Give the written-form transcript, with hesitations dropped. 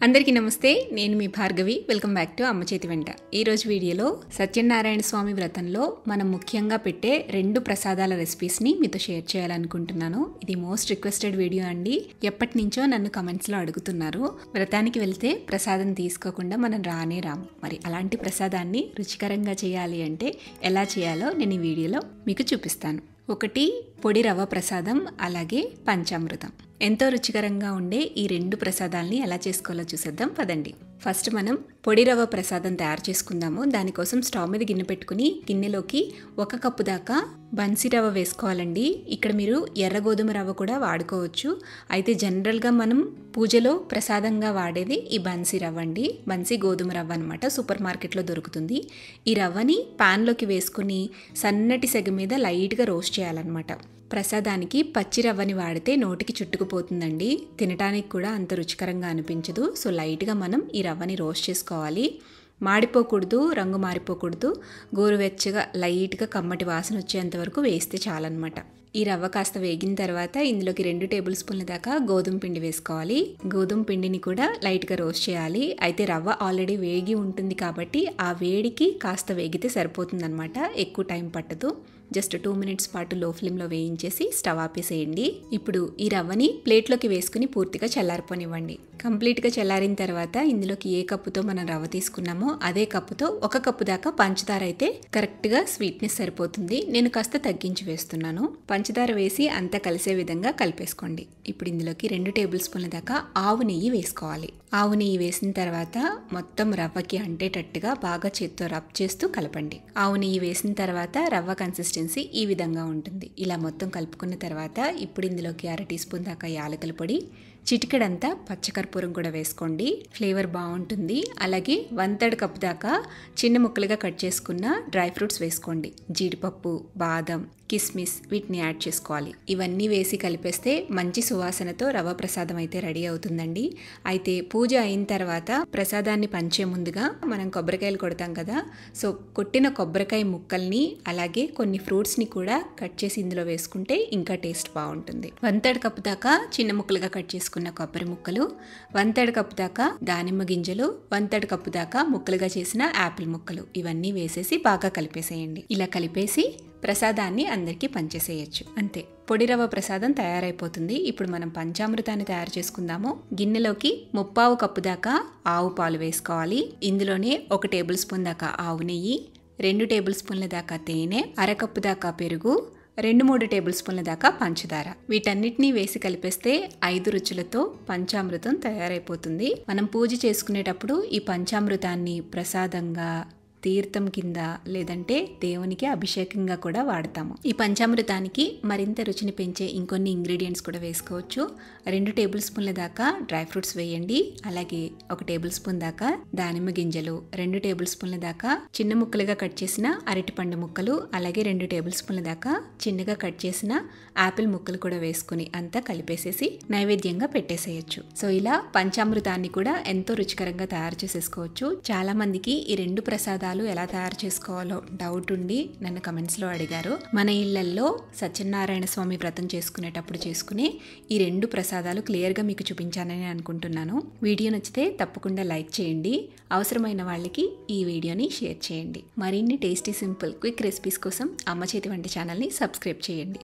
అందరికీ నమస్తే. నేను మీ భార్గవి. వెల్కమ్ బ్యాక్ టు అమ్మ చేతి వెంట. ఈరోజు వీడియోలో సత్యనారాయణ స్వామి వ్రతంలో మనం ముఖ్యంగా పెట్టే 2 ప్రసాదాల రెసిపీస్ని మీతో షేర్ చేయాలనుకుంటున్నాను. ఇది మోస్ట్ రిక్వెస్టెడ్ వీడియో అండి. ఎప్పటి నుంచో నన్ను కమెంట్స్లో అడుగుతున్నారు, వ్రతానికి వెళ్తే ప్రసాదం తీసుకోకుండా మనం రానే రాము. మరి అలాంటి ప్రసాదాన్ని రుచికరంగా చేయాలి అంటే ఎలా చేయాలో నేను ఈ వీడియోలో మీకు చూపిస్తాను. ఒకటి పొడి రవ్వ ప్రసాదం, అలాగే పంచామృతం. ఎంతో రుచికరంగా ఉండే ఈ 2 ప్రసాదాలని ఎలా చేసుకోవాలో చూసేద్దాం పదండి. ఫస్ట్ మనం పొడి రవ్వ ప్రసాదం తయారు చేసుకుందాము. దానికోసం స్టవ్ మీద గిన్నె పెట్టుకుని గిన్నెలోకి 1 కప్పు దాకా బన్సీ రవ్వ వేసుకోవాలండి. ఇక్కడ మీరు ఎర్ర గోధుమ రవ్వ కూడా వాడుకోవచ్చు. అయితే జనరల్గా మనం పూజలో ప్రసాదంగా వాడేది ఈ బన్సీ రవ్వ అండి. బన్సీ గోధుమ రవ్వ అనమాట, సూపర్ మార్కెట్లో దొరుకుతుంది. ఈ రవ్వని ప్యాన్లోకి వేసుకుని సన్నటి సెగ మీద లైట్గా రోస్ట్ చేయాలన్నమాట. ప్రసాదానికి పచ్చి రవ్వని వాడితే నోటికి చుట్టుకుపోతుందండి, తినడానికి కూడా అంత రుచికరంగా అనిపించదు. సో లైట్గా మనం ఈ రవ్వని రోస్ట్ చేసుకోవాలి. మాడిపోకూడదు, రంగు మారిపోకూడదు. గోరువెచ్చగా లైట్గా కమ్మటి వాసన వచ్చేంత వరకు వేస్తే చాలన్నమాట. ఈ రవ్వ కాస్త వేగిన తర్వాత ఇందులోకి 2 టేబుల్ స్పూన్ల దాకా గోధుమ పిండి వేసుకోవాలి. గోధుమ పిండిని కూడా లైట్గా రోస్ట్ చేయాలి. అయితే రవ్వ ఆల్రెడీ వేగి ఉంటుంది కాబట్టి ఆ వేడికి కాస్త వేగితే సరిపోతుందన్నమాట, ఎక్కువ టైం పట్టదు. జస్ట్ 2 మినిట్స్ పాటు లో ఫ్లేమ్లో వేయించేసి స్టవ్ ఆపేసేయండి. ఇప్పుడు ఈ రవ్వని ప్లేట్లోకి వేసుకుని పూర్తిగా చల్లారిపోనివ్వండి. కంప్లీట్గా చల్లారిన తర్వాత ఇందులోకి ఏ కప్పుతో మనం రవ్వ తీసుకున్నామో అదే కప్పుతో 1 కప్పు దాకా పంచదార అయితే కరెక్ట్గా స్వీట్నెస్ సరిపోతుంది. నేను కాస్త తగ్గించి వేస్తున్నాను. పంచదార వేసి అంతా కలిసే విధంగా కలిపేసుకోండి. ఇప్పుడు ఇందులోకి 2 టేబుల్ స్పూన్ల దాకా ఆవు నెయ్యి వేసుకోవాలి. ఆవు నెయ్యి వేసిన తర్వాత మొత్తం రవ్వకి అంటేటట్టుగా బాగా చేత్తో రబ్ చేస్తూ కలపండి. ఆవు నెయ్యి వేసిన తర్వాత రవ్వ కన్సిస్టెన్సీ ఈ విధంగా ఉంటుంది. ఇలా మొత్తం కలుపుకున్న తర్వాత ఇప్పుడు ఇందులోకి 1/2 టీ స్పూన్ దాకా యాలకుల పొడి, చిటికెడంతా పచ్చకర్పూరం కూడా వేసుకోండి, ఫ్లేవర్ బాగుంటుంది. అలాగే 1/3 కప్ దాకా చిన్న ముక్కలుగా కట్ చేసుకున్న డ్రై ఫ్రూట్స్ వేసుకోండి. జీడిపప్పు, బాదం, కిస్మిస్ వీటిని యాడ్ చేసుకోవాలి. ఇవన్నీ వేసి కలిపేస్తే మంచి సువాసనతో రవ్వ ప్రసాదం అయితే రెడీ అవుతుందండి. అయితే పూజ అయిన తర్వాత ప్రసాదాన్ని పంచే ముందుగా మనం కొబ్బరికాయలు కొడతాం కదా, సో కొట్టిన కొబ్బరికాయ ముక్కల్ని అలాగే కొన్ని ఫ్రూట్స్ని కూడా కట్ చేసి ఇందులో వేసుకుంటే ఇంకా టేస్ట్ బాగుంటుంది. 1/3 కప్ దాకా చిన్న ముక్కలుగా కట్ చేసుకున్న కొబ్బరి ముక్కలు, 1/3 కప్ దాకా దానిమ్మ గింజలు, 1/3 కప్ దాకా ముక్కలుగా చేసిన యాపిల్ ముక్కలు ఇవన్నీ వేసేసి బాగా కలిపేసేయండి. ఇలా కలిపేసి ప్రసాదాన్ని అందరికీ పంచేసేయచ్చు. అంతే, పొడి రవ్వ ప్రసాదం తయారైపోతుంది. ఇప్పుడు మనం పంచామృతాన్ని తయారు చేసుకుందాము. గిన్నెలోకి 3/4 కప్పు దాకా ఆవు పాలు వేసుకోవాలి. ఇందులోనే 1 టేబుల్ స్పూన్ దాకా ఆవు నెయ్యి, 2 టేబుల్ స్పూన్ల దాకా తేనె, 1/2 కప్పు దాకా పెరుగు, 2-3 టేబుల్ స్పూన్ల దాకా పంచదార, వీటన్నిటినీ వేసి కలిపేస్తే 5 రుచులతో పంచామృతం తయారైపోతుంది. మనం పూజ చేసుకునేటప్పుడు ఈ పంచామృతాన్ని ప్రసాదంగా, తీర్థం కింద, లేదంటే దేవునికి అభిషేకంగా కూడా వాడతాము. ఈ పంచామృతానికి మరింత రుచిని పెంచే ఇంకొన్ని ఇంగ్రీడియంట్స్ కూడా వేసుకోవచ్చు. 2 టేబుల్ స్పూన్ల దాకా డ్రై ఫ్రూట్స్ వేయండి. అలాగే 1 టేబుల్ స్పూన్ దాకా దానిమ్మ గింజలు, 2 టేబుల్ స్పూన్ల దాకా చిన్న ముక్కలుగా కట్ చేసిన అరటిపండు ముక్కలు, అలాగే 2 టేబుల్ స్పూన్ల దాకా చిన్నగా కట్ చేసిన యాపిల్ ముక్కలు కూడా వేసుకుని అంతా కలిపేసేసి నైవేద్యంగా పెట్టేసేయచ్చు. సో ఇలా పంచామృతాన్ని కూడా ఎంతో రుచికరంగా తయారు చేసేసుకోవచ్చు. చాలా మందికి ఈ 2 ప్రసాదాలు ఎలా తయారు చేసుకోవాలో డౌట్ ఉండి నన్ను కమెంట్స్లో అడిగారు. మన ఇళ్లల్లో సత్యనారాయణ స్వామి వ్రతం చేసుకునేటప్పుడు చేసుకునే ఈ 2 ప్రసాదాలు క్లియర్గా మీకు చూపించానని అనుకుంటున్నాను. వీడియో నచ్చితే తప్పకుండా లైక్ చేయండి. అవసరమైన వాళ్ళకి ఈ వీడియోని షేర్ చేయండి. మరిన్ని టేస్టీ, సింపుల్, క్విక్ రెసిపీస్ కోసం అమ్మ చేతి వంట ఛానల్ని సబ్స్క్రైబ్ చేయండి.